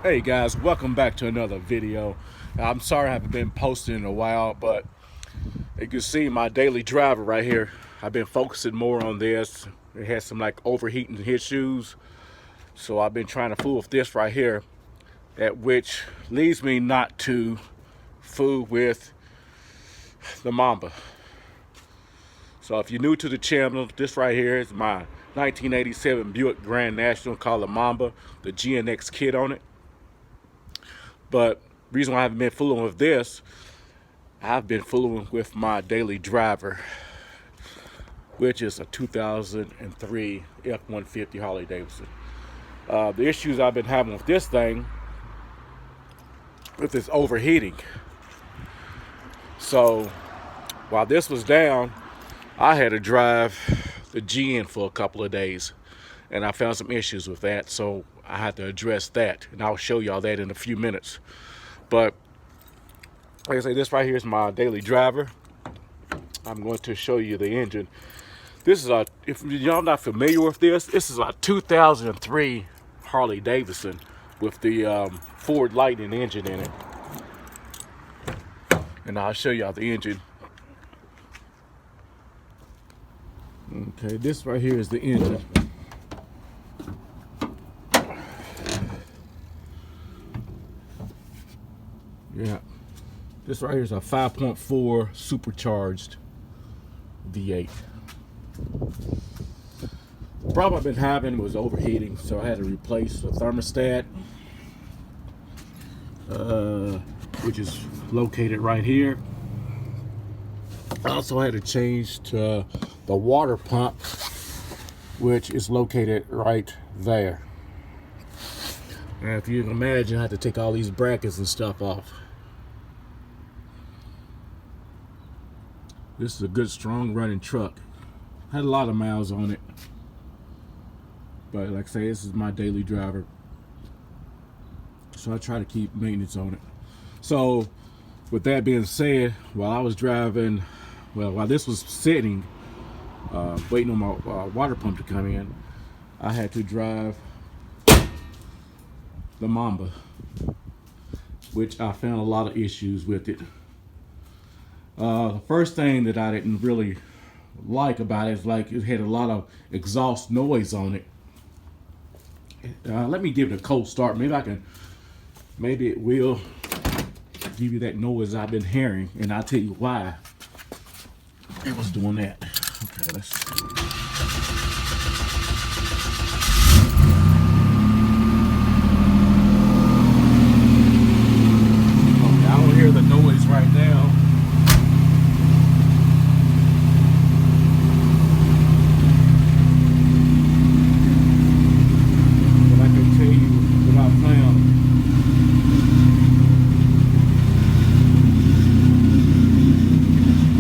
Hey guys, welcome back to another video. I'm sorry I haven't been posting in a while, but you can see my daily driver right here. I've been focusing more on this. It has some like overheating issues, so I've been trying to fool with this right here, at which leads me not to fool with the Mamba. So if you're new to the channel, this right here is my 1987 Buick Grand National called the Mamba, the GNX kit on it. But reason why I haven't been fooling with this, I've been fooling with my daily driver, which is a 2003 F-150 Harley Davidson. The issues I've been having with this thing, with this overheating. So while this was down, I had to drive the GN for a couple of days, and I found some issues with that, so I had to address that, and I'll show y'all that in a few minutes. But like I say, this right here is my daily driver. I'm going to show you the engine. This is if y'all not familiar with this is a 2003 Harley Davidson with the Ford Lightning engine in it. And I'll show y'all the engine. Okay, this right here is the engine. Yeah, this right here is a 5.4 supercharged V8. The problem I've been having was overheating, so I had to replace the thermostat, which is located right here. I also had to change to the water pump, which is located right there. And if you can imagine, I had to take all these brackets and stuff off. This is a good, strong running truck. Had a lot of miles on it. But like I say, this is my daily driver. So I try to keep maintenance on it. So with that being said, while I was driving, while this was sitting, waiting on my water pump to come in, I had to drive the Mamba, which I found a lot of issues with it. The first thing that I didn't really like about it is like it had a lot of exhaust noise on it. Let me give it a cold start. Maybe it will give you that noise I've been hearing, and I'll tell you why it was doing that. Okay, let's see. Okay, I don't hear the noise right now. But I can tell you what I found.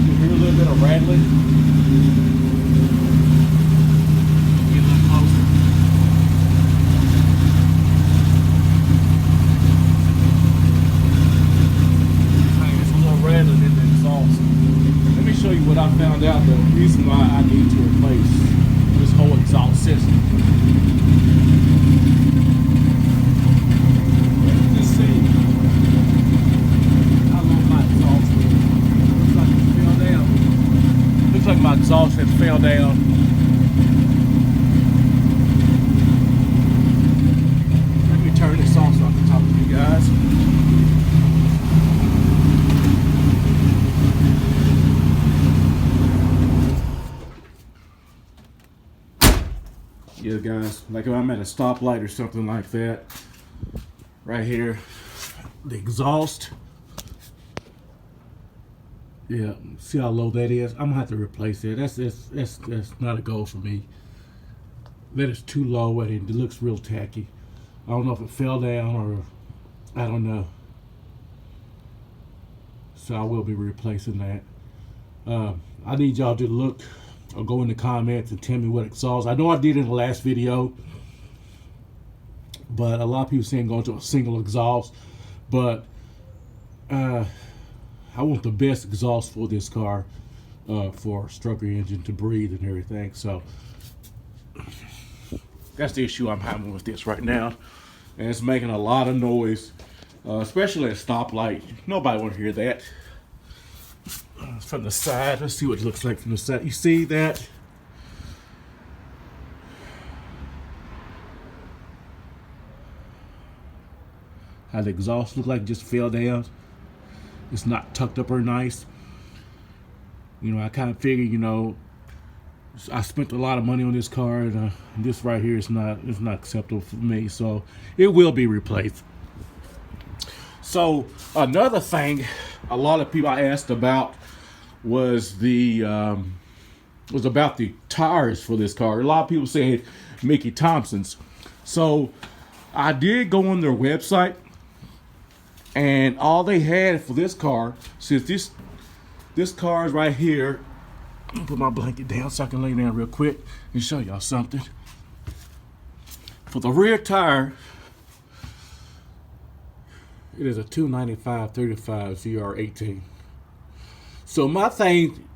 You hear a little bit of rattling. Get a little closer. It's a little rattling in the exhaust. Let me show you what I found out, the reason why I need to replace this whole exhaust system. Let's see how long my exhaust is. Looks like it fell down. Looks like my exhaust has fell down. Let me turn this off so I can talk to you guys. Yeah, guys, like if I'm at a stoplight or something like that, right here, the exhaust, yeah, see how low that is? I'm gonna have to replace it. That's not a goal for me. That is too low and it looks real tacky. I don't know if it fell down or I don't know. So I will be replacing that. I need y'all to look or go in the comments and tell me what exhaust. I know I did in the last video, but a lot of people saying go to a single exhaust. But I want the best exhaust for this car, for stroker engine to breathe and everything. So that's the issue I'm having with this right now. and it's making a lot of noise, especially at a stoplight. Nobody want to hear that. From the side, let's see what it looks like from the side. You see that? How the exhaust look like it just fell down. It's not tucked up or nice. You know, I kind of figured, you know, I spent a lot of money on this car, and this right here is not acceptable for me. So it will be replaced. So another thing, a lot of people I asked about was about the tires for this car. A lot of people said Mickey Thompson's. So I did go on their website, and all they had for this car, since this car is right here. Let me put my blanket down so I can lay down real quick and show y'all something. For the rear tire, it is a 295/35 ZR18. So my thing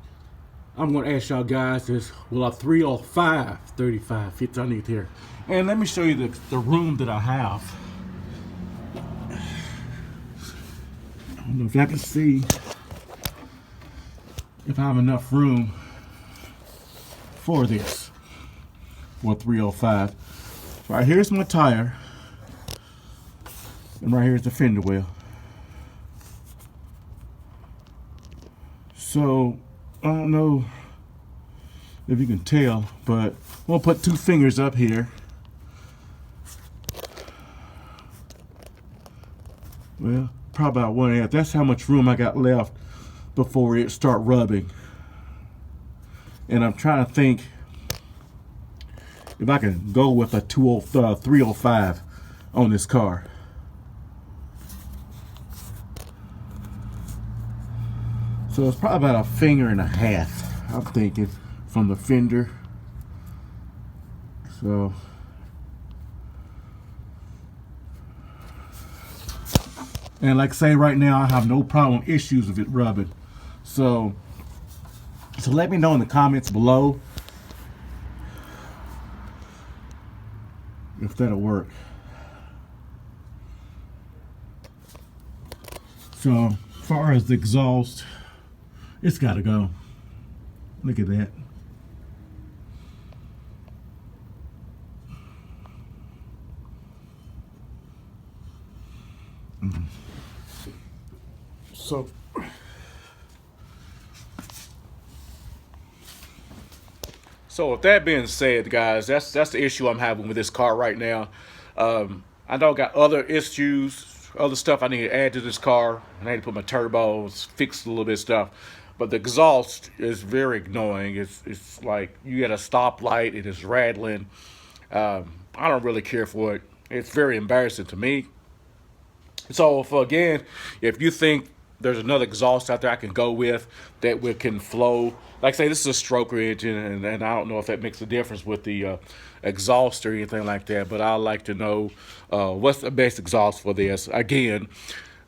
I'm going to ask y'all guys is, will a 305/35 fit underneath here? And let me show you the room that I have. I don't know if y'all can see if I have enough room for this for 305. So right here's my tire, and right here's the fender well. So I don't know if you can tell, but we'll put two fingers up here. Well, probably about 1/8. That's how much room I got left before it start rubbing. And I'm trying to think if I can go with a 305 on this car. So it's probably about 1.5 fingers, I'm thinking, from the fender. So and like I say, right now I have no problem issues with it rubbing. So let me know in the comments below if that'll work. So as far as the exhaust, it's got to go. Look at that. So with that being said, guys, that's the issue I'm having with this car right now. I know I got other issues, other stuff I need to add to this car. I need to put my turbos, fix a little bit of stuff. But the exhaust is very annoying. It's like you at a stoplight, it is rattling. I don't really care for it. It's very embarrassing to me. So if you think there's another exhaust out there I can go with that can flow, like I say, this is a stroker engine, and I don't know if that makes a difference with the exhaust or anything like that, but I'd like to know what's the best exhaust for this. Again,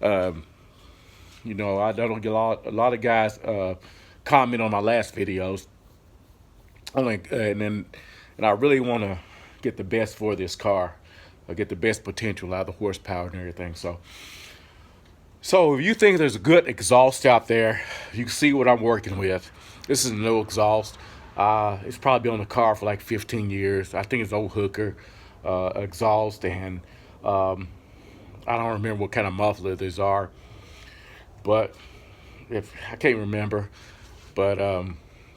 you know, I don't get a lot of guys comment on my last videos, and I really want to get the best for this car, get the best potential out of the horsepower and everything. So if you think there's a good exhaust out there, you can see what I'm working with. This is a no exhaust. It's probably been on the car for like 15 years. I think it's old hooker exhaust, and I don't remember what kind of muffler these are, but if I can't remember. But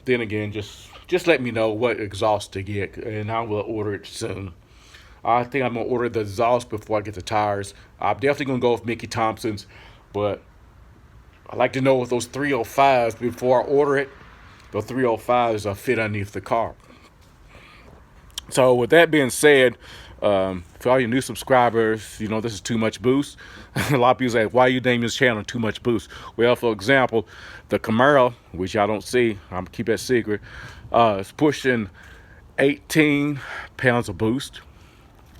then again, just let me know what exhaust to get, and I will order it soon. I think I'm gonna order the exhaust before I get the tires. I'm definitely gonna go with Mickey Thompson's, but I like to know if those 305s before I order it, the 305s are fit underneath the car. So with that being said, for all your new subscribers, you know, this is Too Much Boost. A lot of people say, why you name this channel Too Much Boost? Well, for example, the Camaro, which y'all don't see, I'm gonna keep that secret, is pushing 18 pounds of boost.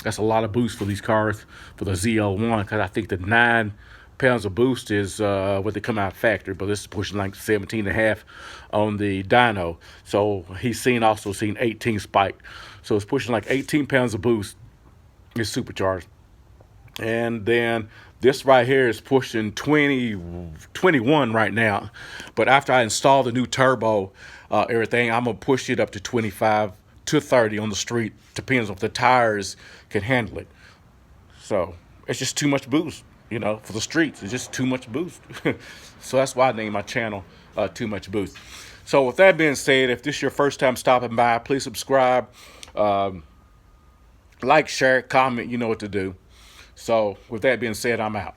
That's a lot of boost for these cars, for the ZL1, because I think the 9 pounds of boost is what they come out factory, but this is pushing like 17.5 on the dyno. So he's also seen 18 spike. So it's pushing like 18 pounds of boost. It's supercharged. And then this right here is pushing 20, 21 right now. But after I install the new turbo, everything, I'm gonna push it up to 25 to 30 on the street. Depends if the tires can handle it. So it's just too much boost, for the streets. It's just too much boost. So that's why I named my channel Too Much Boost. So with that being said, if this is your first time stopping by, please subscribe, like, share, comment. You know what to do. So with that being said, I'm out.